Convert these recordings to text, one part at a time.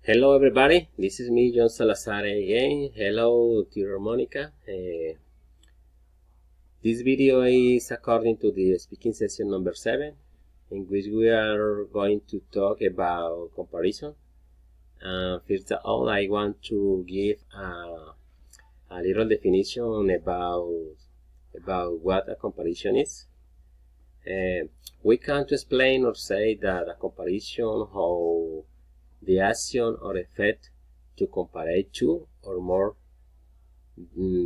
Hello everybody, this is me, John Salazar again. Hello, dear Monica. This video is according to the speaking session number 7, in which we are going to talk about comparison. First of all, I want to give a little definition about what a comparison is. We can explain or say that a comparison how the action or effect to compare two or more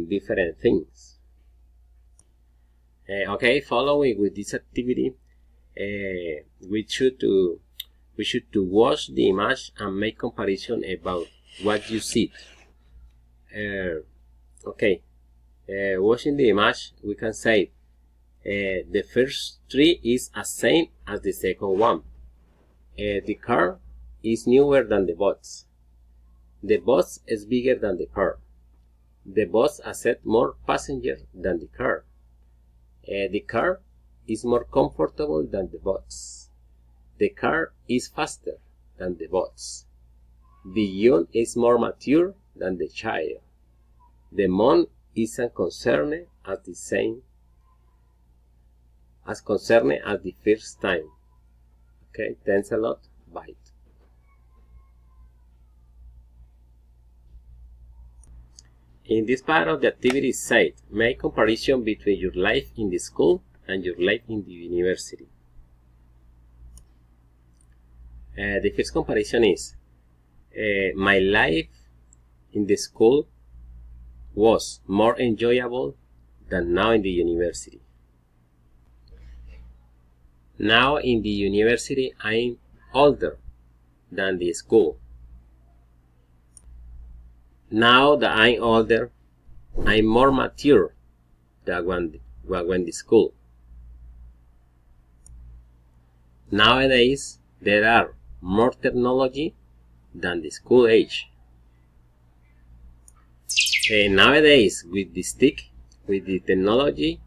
different things. Okay, following with this activity, we should to watch the image and make comparison about what you see. Okay, watching the image, we can say the first tree is the same as the second one. The car is newer than the bus. The bus is bigger than the car. The bus accepts more passengers than the car. The car is more comfortable than the bus. The car is faster than the bus. The young is more mature than the child. The month isn't concerned as the same as concerned as the first time. Okay, thanks a lot. Bye. In this part of the activity is said, make comparison between your life in the school and your life in the university. The first comparison is, my life in the school was more enjoyable than now in the university. Now in the university I'm older than the school. Now that I'm older, I'm more mature than when the school. Nowadays, there are more technology than the school age. Nowadays, with the technology,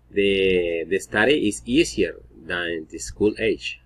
the study is easier than the school age.